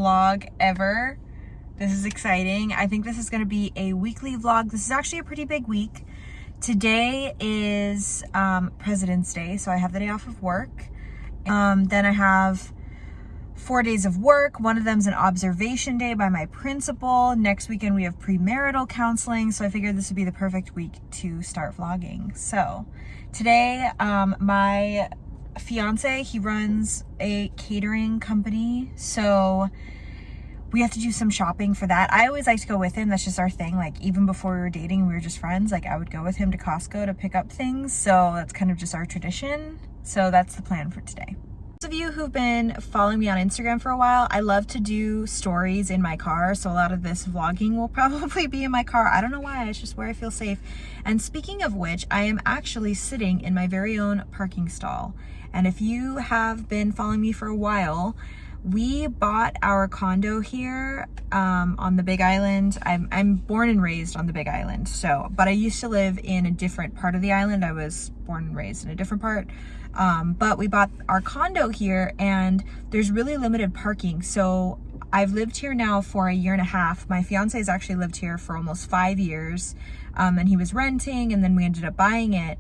vlog ever. This is exciting. I think this is gonna be a weekly vlog. This is actually a pretty big week. Today is President's Day, so I have the day off of work. Then I have 4 days of work. One of them's an observation day by my principal. Next weekend we have premarital counseling, so I figured this would be the perfect week to start vlogging. So today, my fiance, he runs a catering company, so we have to do some shopping for that. I always like to go with him. That's just our thing. Like, even before we were dating, we were just friends. Like, I would go with him to Costco to pick up things. So that's kind of just our tradition. So that's the plan for today. Those of you who've been following me on Instagram for a while, I love to do stories in my car. So a lot of this vlogging will probably be in my car. I don't know why, it's just where I feel safe. And speaking of which, I am actually sitting in my very own parking stall. And if you have been following me for a while, we bought our condo here on the Big Island. I'm born and raised on the Big Island, but I used to live in a different part of the island. I was born and raised in a different part, but we bought our condo here, and there's really limited parking. So I've lived here now for a year and a half. My fiance has actually lived here for almost 5 years, and he was renting, and then we ended up buying it.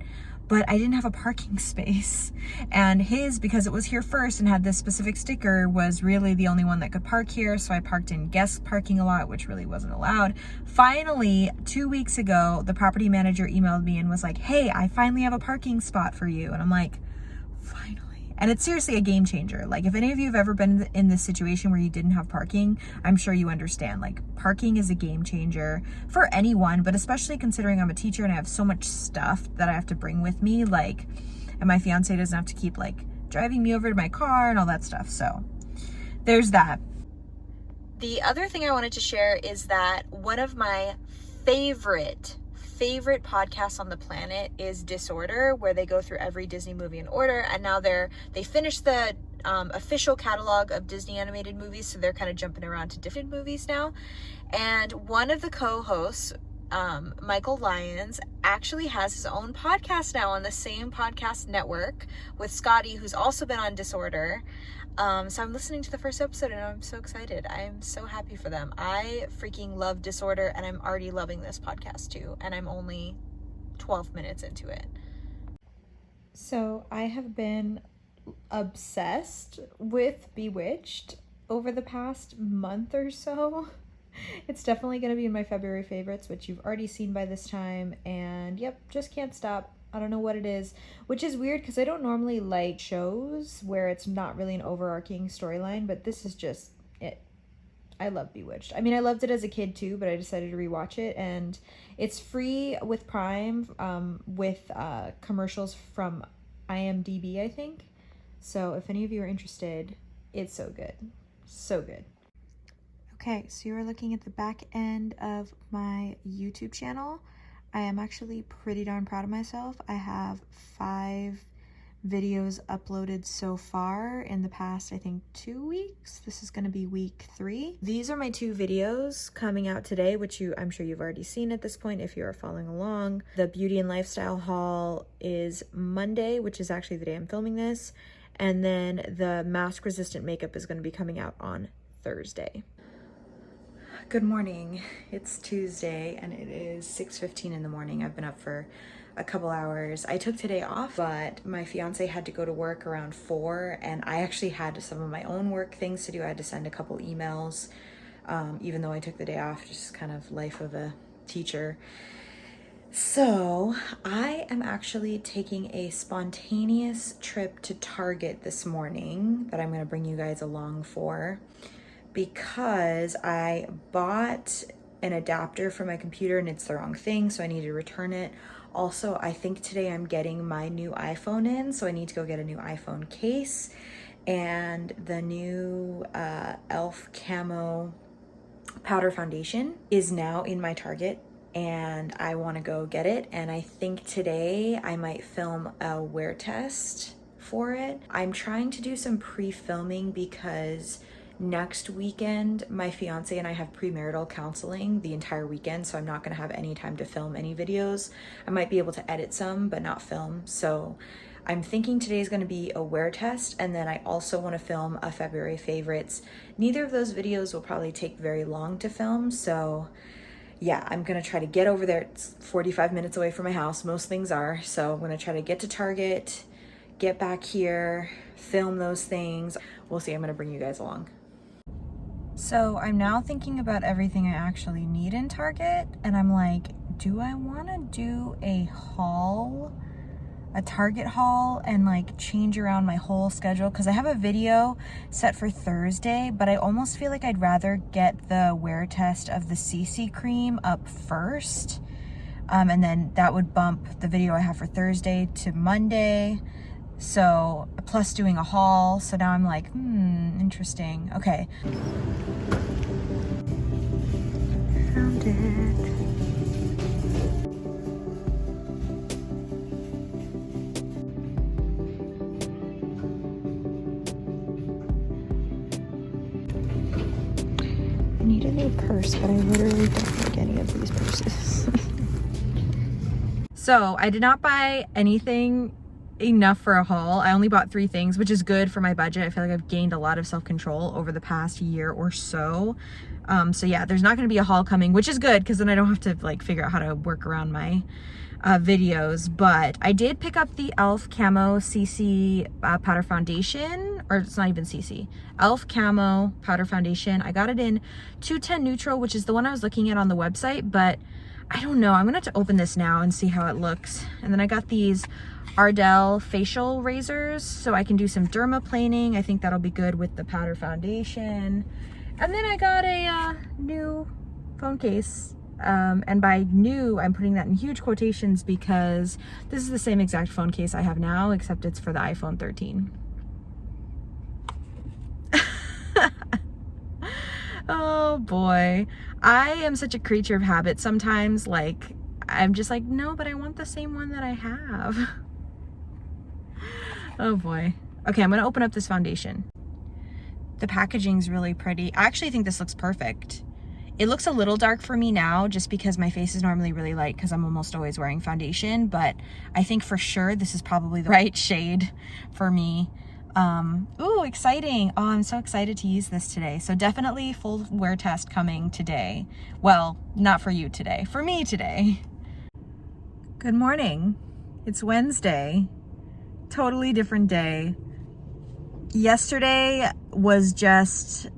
But I didn't have a parking space, and his, because it was here first and had this specific sticker, was really the only one that could park here. So I parked in guest parking a lot, which really wasn't allowed. Finally, 2 weeks ago, the property manager emailed me and was like, hey, I finally have a parking spot for you. And I'm like, finally. And it's seriously a game changer. Like, if any of you have ever been in this situation where you didn't have parking, I'm sure you understand. Like, parking is a game changer for anyone, but especially considering I'm a teacher and I have so much stuff that I have to bring with me, like, and my fiance doesn't have to keep like driving me over to my car and all that stuff. So there's that. The other thing I wanted to share is that one of my favorite podcasts on the planet is Disorder, where they go through every Disney movie in order, and now they finished the official catalog of Disney animated movies, so they're kind of jumping around to different movies now. And one of the co-hosts, Michael Lyons, actually has his own podcast now on the same podcast network with Scotty, who's also been on Disorder. So I'm listening to the first episode and I'm so excited. I'm so happy for them. I freaking love Disorder, and I'm already loving this podcast too. And I'm only 12 minutes into it. So I have been obsessed with Bewitched over the past month or so. It's definitely going to be in my February favorites, which you've already seen by this time. And yep, just can't stop. I don't know what it is, which is weird because I don't normally like shows where it's not really an overarching storyline, but this is just it. I love Bewitched. I mean, I loved it as a kid too, but I decided to rewatch it, and it's free with Prime, with commercials from IMDb, I think. So if any of you are interested, it's so good. So good. Okay, so you are looking at the back end of my YouTube channel. I am actually pretty darn proud of myself. I have 5 videos uploaded so far in the past, I think, 2 weeks. This is going to be week 3. These are my 2 videos coming out today, which I'm sure you've already seen at this point if you are following along. The beauty and lifestyle haul is Monday, which is actually the day I'm filming this. And then the mask resistant makeup is going to be coming out on Thursday. Good morning. It's Tuesday and it is 6:15 in the morning. I've been up for a couple hours. I took today off, but my fiance had to go to work around 4, and I actually had some of my own work things to do. I had to send a couple emails, even though I took the day off, just kind of life of a teacher. So I am actually taking a spontaneous trip to Target this morning that I'm going to bring you guys along for, because I bought an adapter for my computer and it's the wrong thing, so I need to return it. Also, I think today I'm getting my new iPhone in, so I need to go get a new iPhone case, and the new e.l.f. camo powder foundation is now in my Target, and I want to go get it. And I think today I might film a wear test for it. I'm trying to do some pre-filming because next weekend my fiance and I have premarital counseling the entire weekend, so I'm not going to have any time to film any videos. I might be able to edit some but not film, so I'm thinking today's going to be a wear test, and then I also want to film a February favorites. Neither of those videos will probably take very long to film, so yeah, I'm going to try to get over there. It's 45 minutes away from my house. Most things are. So I'm going to try to get to Target, get back here, film those things. We'll see. I'm going to bring you guys along. So I'm now thinking about everything I actually need in Target, and I'm like, do I want to do a haul, a Target haul, and like change around my whole schedule? Because I have a video set for Thursday, but I almost feel like I'd rather get the wear test of the CC cream up first, and then that would bump the video I have for Thursday to Monday. So plus doing a haul. So now I'm like, interesting. Okay. Found it. I need a new purse, but I literally don't like any of these purses. So I did not buy anything enough for a haul. I only bought 3 things, which is good for my budget. I feel like I've gained a lot of self-control over the past year or so. So yeah, there's not going to be a haul coming, which is good because then I don't have to like figure out how to work around my videos. But I did pick up the e.l.f. Camo CC powder foundation, or it's not even CC, e.l.f. Camo powder foundation. I got it in 210 neutral, which is the one I was looking at on the website, but I don't know. I'm gonna have to open this now and see how it looks. And then I got these Ardell facial razors so I can do some dermaplaning. I think that'll be good with the powder foundation. And then I got a new phone case. And by new, I'm putting that in huge quotations because this is the same exact phone case I have now, except it's for the iPhone 13. Oh boy. I am such a creature of habit sometimes. Like, I'm just like, no, but I want the same one that I have. Oh boy. Okay, I'm gonna open up this foundation. The packaging's really pretty. I actually think this looks perfect. It looks a little dark for me now just because my face is normally really light because I'm almost always wearing foundation, but I think for sure this is probably the right shade for me. Ooh, exciting. Oh, I'm so excited to use this today. So definitely full wear test coming today. Well, not for you today, for me today. Good morning. It's Wednesday. Totally different day. Yesterday was just,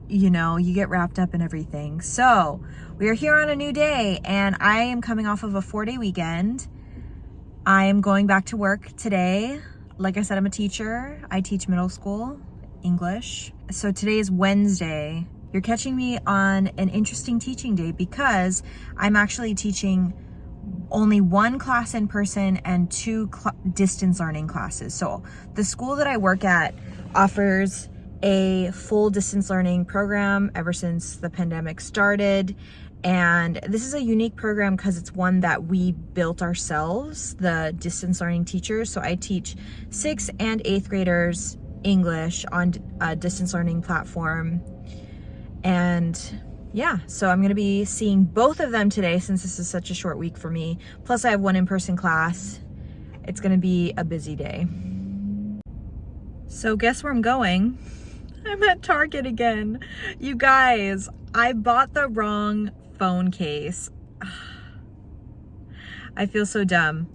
you know, you get wrapped up in everything. So we are here on a new day, and I am coming off of a 4-day weekend. I am going back to work today. Like I said, I'm a teacher. I teach middle school English. So today is Wednesday. You're catching me on an interesting teaching day because I'm actually teaching only 1 class in person and 2 distance learning classes. So the school that I work at offers a full distance learning program ever since the pandemic started. And this is a unique program because it's one that we built ourselves, the distance learning teachers. So I teach 6th and 8th graders English on a distance learning platform. And yeah, so I'm gonna be seeing both of them today since this is such a short week for me. Plus I have 1 in-person class. It's gonna be a busy day. So guess where I'm going? I'm at Target again. You guys, I bought the wrong phone case. I feel so dumb.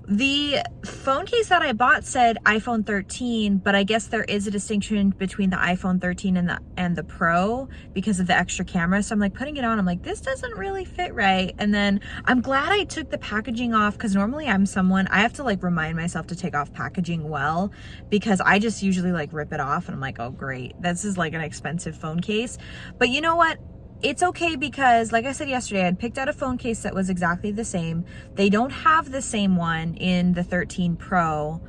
The phone case that I bought said iPhone 13, but I guess there is a distinction between the iPhone 13 and the Pro because of the extra camera. So I'm like putting it on, I'm like, this doesn't really fit right. And then I'm glad I took the packaging off because normally I have to like remind myself to take off packaging well because I just usually like rip it off and I'm like, oh great, this is like an expensive phone case. But you know what? It's okay because, like I said yesterday, I had picked out a phone case that was exactly the same. They don't have the same one in the 13 Pro.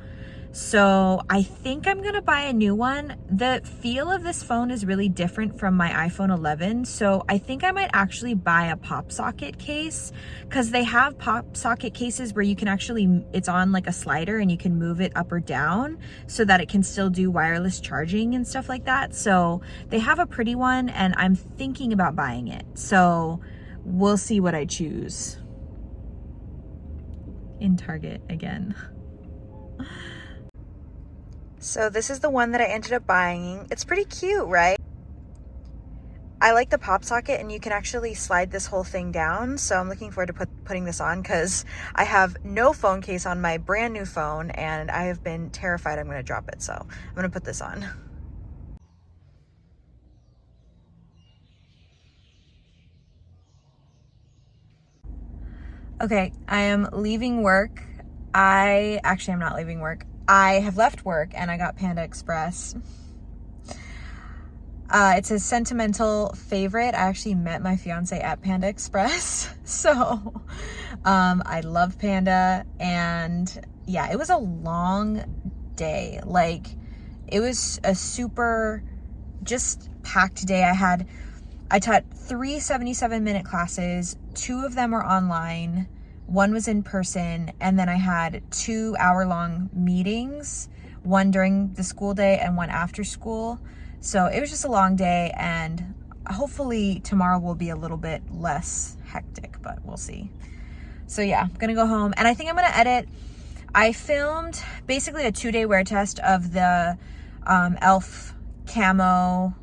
So I think I'm gonna buy a new one. The feel of this phone is really different from my iPhone 11. So I think I might actually buy a pop socket case because they have pop socket cases where you can actually, it's on like a slider and you can move it up or down so that it can still do wireless charging and stuff like that. So they have a pretty one and I'm thinking about buying it. So we'll see what I choose. In Target again. So this is the one that I ended up buying. It's pretty cute, right? I like the pop socket, and you can actually slide this whole thing down. So I'm looking forward to putting this on because I have no phone case on my brand new phone and I have been terrified I'm going to drop it. So I'm going to put this on. Okay, I am leaving work. I'm not leaving work. I have left work and I got Panda Express. It's a sentimental favorite. I actually met my fiance at Panda Express. So I love Panda, and yeah, it was a long day. Like, it was a super just packed day. I taught 3 77-minute classes. 2 of them were online. 1 was in person. And then I had 2 hour-long meetings, 1 during the school day and 1 after school. So it was just a long day, and hopefully tomorrow will be a little bit less hectic, but we'll see. So yeah, I'm gonna go home, and I think I'm gonna edit. I filmed basically a 2-day wear test of the e.l.f. camo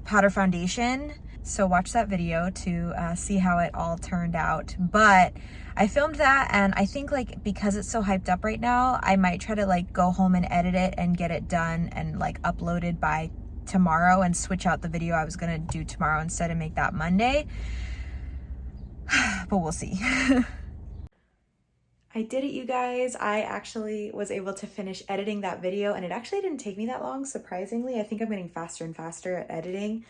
powder foundation. So watch that video to see how it all turned out. But I filmed that, and I think, like, because it's so hyped up right now, I might try to like go home and edit it and get it done and like uploaded by tomorrow, and switch out the video I was gonna do tomorrow instead and make that Monday. But we'll see. I did it, you guys. I actually was able to finish editing that video, and it actually didn't take me that long, surprisingly. I think I'm getting faster and faster at editing.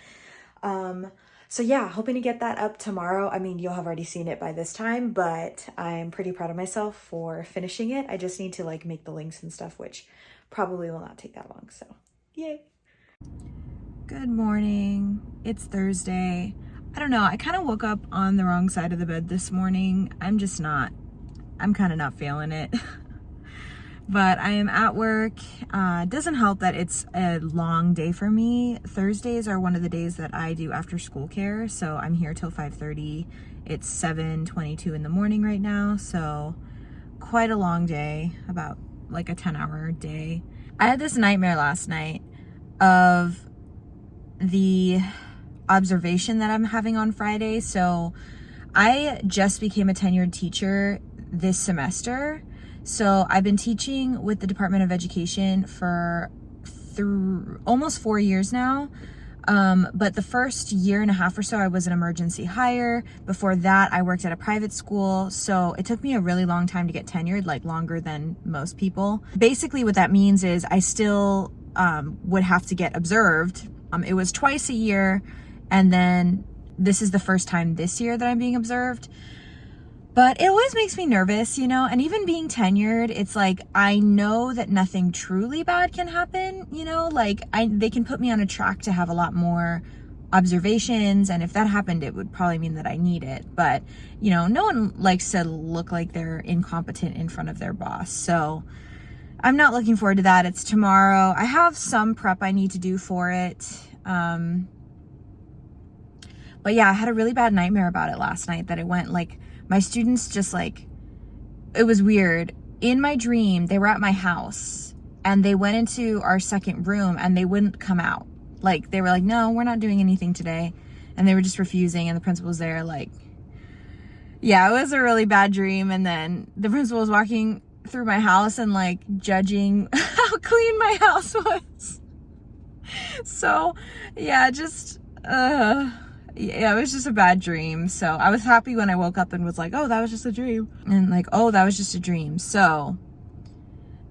So yeah, hoping to get that up tomorrow. I mean, you'll have already seen it by this time, but I'm pretty proud of myself for finishing it. I just need to like make the links and stuff, which probably will not take that long, so yay. Good morning. It's Thursday. I don't know, I kind of woke up on the wrong side of the bed this morning. I'm kind of not feeling it. But I am at work. It doesn't help that it's a long day for me. Thursdays are one of the days that I do after school care. So I'm here till 5:30. It's 7:22 in the morning right now. So quite a long day, about like a 10-hour day. I had this nightmare last night of the observation that I'm having on Friday. So I just became a tenured teacher this semester. So I've been teaching with the Department of Education for almost 4 years now. But the first year and a half or so, I was an emergency hire. Before that, I worked at a private school. So it took me a really long time to get tenured, like longer than most people. Basically, what that means is I still would have to get observed. It was twice a year. And then this is the first time this year that I'm being observed. But it always makes me nervous, you know, and even being tenured, it's like, I know that nothing truly bad can happen, you know, like they can put me on a track to have a lot more observations. And if that happened, it would probably mean that I need it. But, you know, no one likes to look like they're incompetent in front of their boss. So I'm not looking forward to that. It's tomorrow. I have some prep I need to do for it. But yeah, I had a really bad nightmare about it last night, that it went like, my students just like, it was weird. In my dream, they were at my house and they went into our second room and they wouldn't come out. Like, they were like, no, we're not doing anything today. And they were just refusing, and the principal was there like, yeah, it was a really bad dream. And then the principal was walking through my house and like judging how clean my house was. So yeah, yeah, it was just a bad dream. So I was happy when I woke up and was like, oh, that was just a dream. And like, oh, that was just a dream. So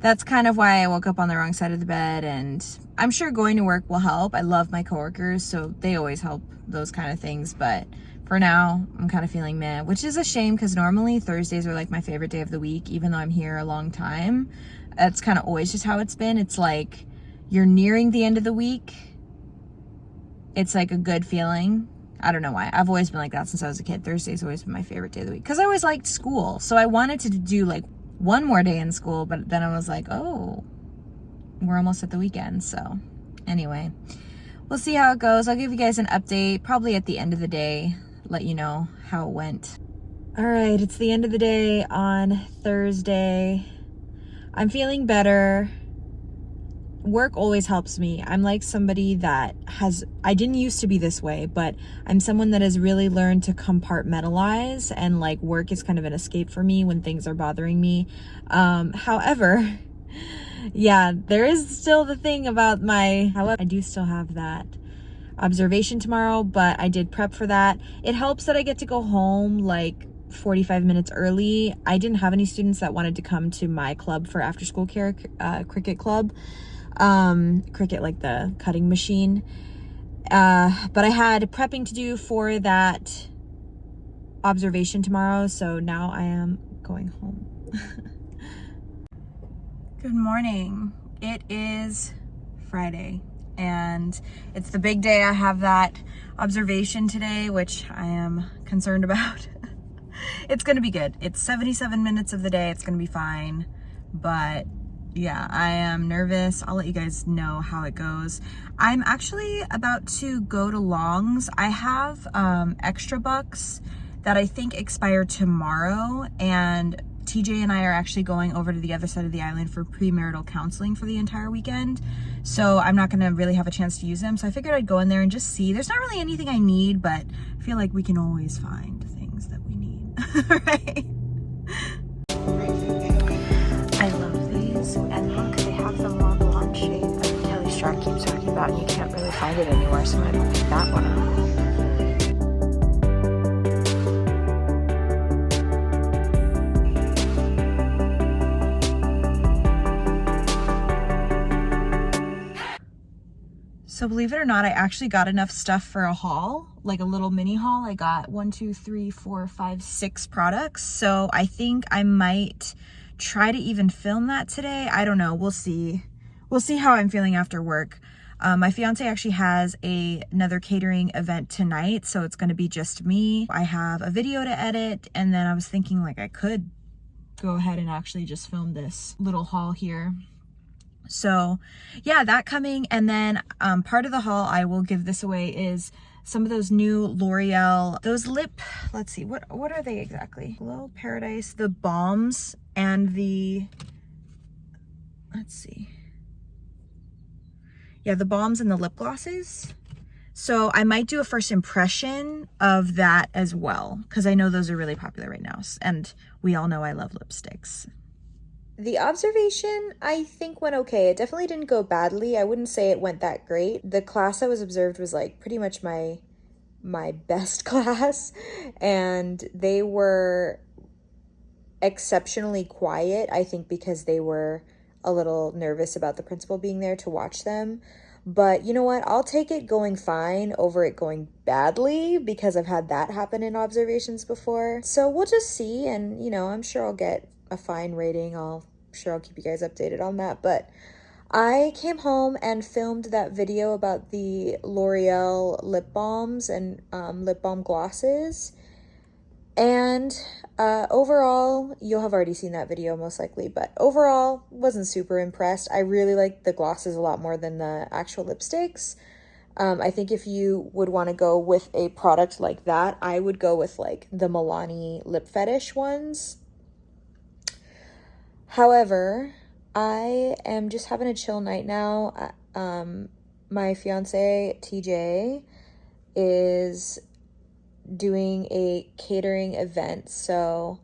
that's kind of why I woke up on the wrong side of the bed. And I'm sure going to work will help. I love my coworkers, so they always help those kind of things. But for now, I'm kind of feeling meh, which is a shame because normally Thursdays are like my favorite day of the week, even though I'm here a long time. That's kind of always just how it's been. It's like you're nearing the end of the week. It's like a good feeling. I don't know why. I've always been like that since I was a kid. Thursday's always been my favorite day of the week because I always liked school. So I wanted to do like one more day in school, but then I was like, oh, we're almost at the weekend. So anyway, we'll see how it goes. I'll give you guys an update probably at the end of the day, let you know how it went. All right, it's the end of the day on Thursday. I'm feeling better. work always helps me. I'm like somebody that I didn't used to be this way, but I'm someone that has really learned to compartmentalize, and like work is kind of an escape for me when things are bothering me. However, yeah, there is still the thing about however, I do still have that observation tomorrow, but I did prep for that. It helps that I get to go home like 45 minutes early. I didn't have any students that wanted to come to my club for after school care, cricket club, cricket, like the cutting machine. But I had prepping to do for that observation tomorrow, so now I am going home. Good morning. It is Friday and it's the big day. I have that observation today, which I am concerned about. It's gonna be good. It's 77 minutes of the day. It's gonna be fine. But yeah, I am nervous. I'll let you guys know how it goes. I'm actually about to go to Long's. I have extra bucks that I think expire tomorrow, and TJ and I are actually going over to the other side of the island for premarital counseling for the entire weekend. So I'm not gonna really have a chance to use them. So I figured I'd go in there and just see. There's not really anything I need, but I feel like we can always find things that we need, right? I love these, and look, they have the more blonde shade that Kelly Strack keeps talking about, and you can't really find it anywhere, so I'm gonna pick that one up. So believe it or not, I actually got enough stuff for a haul, like a little mini haul. I got 1, 2, 3, 4, 5, 6 products. So I think I might try to even film that today. I don't know. We'll see. We'll see how I'm feeling after work. My fiance actually has another catering event tonight, so it's going to be just me. I have a video to edit, and then I was thinking like I could go ahead and actually just film this little haul here. So yeah, that coming. And then part of the haul, I will give this away, is some of those new L'Oreal, those let's see, what are they exactly? Glow Paradise, the balms, and let's see. Yeah, the balms and the lip glosses. So I might do a first impression of that as well, because I know those are really popular right now. And we all know I love lipsticks. The observation, I think, went okay. It definitely didn't go badly. I wouldn't say it went that great. The class I was observed was like pretty much my best class, and they were exceptionally quiet, I think because they were a little nervous about the principal being there to watch them. But you know what? I'll take it going fine over it going badly, because I've had that happen in observations before. So we'll just see, and you know, I'm sure I'll get a fine rating. I'll keep you guys updated on that. But I came home and filmed that video about the L'Oreal lip balms and lip balm glosses. And overall, you'll have already seen that video most likely, but overall, wasn't super impressed. I really like the glosses a lot more than the actual lipsticks. I think if you would want to go with a product like that, I would go with like the Milani Lip Fetish ones. However, I am just having a chill night now. My fiance, TJ, is doing a catering event, so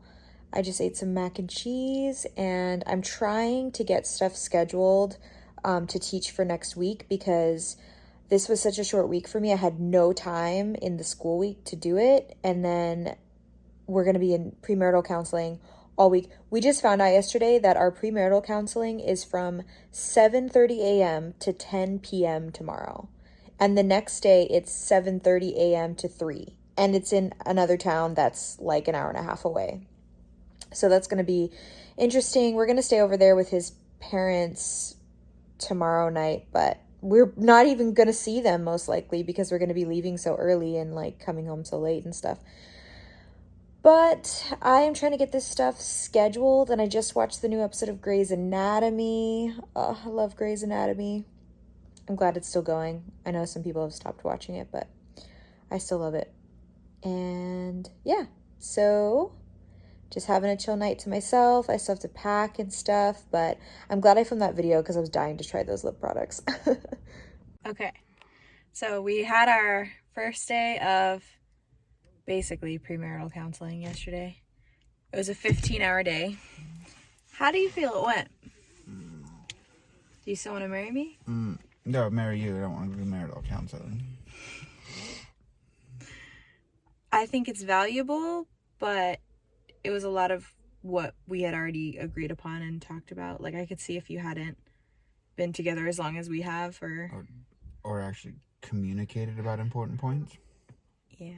I just ate some mac and cheese, and I'm trying to get stuff scheduled to teach for next week, because this was such a short week for me. I had no time in the school week to do it, and then we're going to be in premarital counseling all week. We just found out yesterday that our premarital counseling is from 7:30 a.m. to 10 p.m. tomorrow. And the next day it's 7:30 a.m. to 3. And it's in another town that's like an hour and a half away. So that's going to be interesting. We're going to stay over there with his parents tomorrow night, but we're not even going to see them most likely, because we're going to be leaving so early and like coming home so late and stuff. But I am trying to get this stuff scheduled, and I just watched the new episode of Grey's Anatomy. Oh, I love Grey's Anatomy. I'm glad it's still going. I know some people have stopped watching it, but I still love it. And yeah, so just having a chill night to myself. I still have to pack and stuff, but I'm glad I filmed that video because I was dying to try those lip products. Okay, so we had our first day of basically premarital counseling yesterday. It was a 15-hour day. How do you feel it went? Do you still want to marry me? No, marry you. I don't want to do marital counseling. I think it's valuable, but it was a lot of what we had already agreed upon and talked about. Like, I could see if you hadn't been together as long as we have, or actually communicated about important points. Yeah.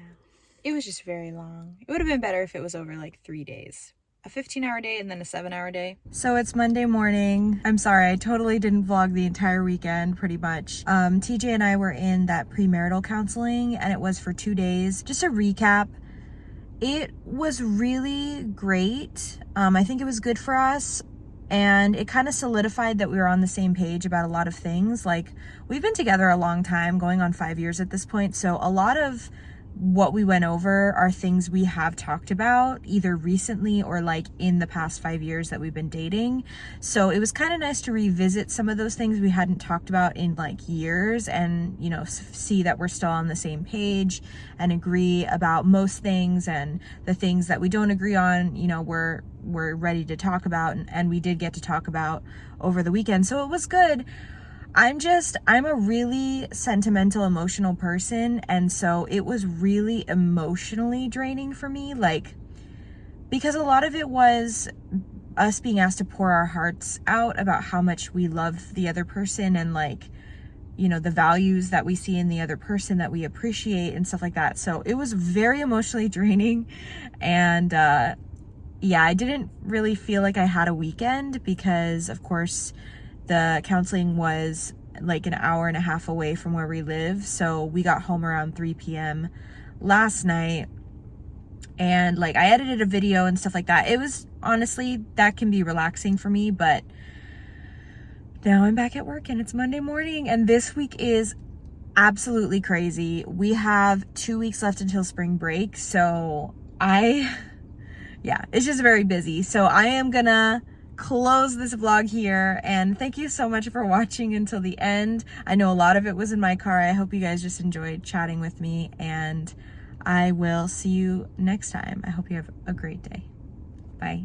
It was just very long. It would have been better if it was over like 3 days. A 15-hour day and then a 7-hour day. So it's Monday morning. I'm sorry, I totally didn't vlog the entire weekend, pretty much. TJ and I were in that premarital counseling, and it was for 2 days. Just a recap, it was really great. I think it was good for us, and it kind of solidified that we were on the same page about a lot of things. Like, we've been together a long time, going on 5 years at this point, so a lot of what we went over are things we have talked about either recently or like in the past 5 years that we've been dating. So it was kind of nice to revisit some of those things we hadn't talked about in like years, and, you know, see that we're still on the same page and agree about most things, and the things that we don't agree on, you know, we're ready to talk about, and we did get to talk about over the weekend. So it was good. I'm a really sentimental, emotional person, and so it was really emotionally draining for me, like, because a lot of it was us being asked to pour our hearts out about how much we love the other person, and, like, you know, the values that we see in the other person that we appreciate and stuff like that. So it was very emotionally draining, and yeah, I didn't really feel like I had a weekend because, of course, the counseling was like an hour and a half away from where we live. So we got home around 3 p.m. last night, and like, I edited a video and stuff like that. It was, honestly, that can be relaxing for me, but now I'm back at work and it's Monday morning, and this week is absolutely crazy. We have 2 weeks left until spring break, so yeah, it's just very busy. So I am gonna close this vlog here, and thank you so much for watching until the end. I know a lot of it was in my car. I hope you guys just enjoyed chatting with me, and I will see you next time. I hope you have a great day. Bye.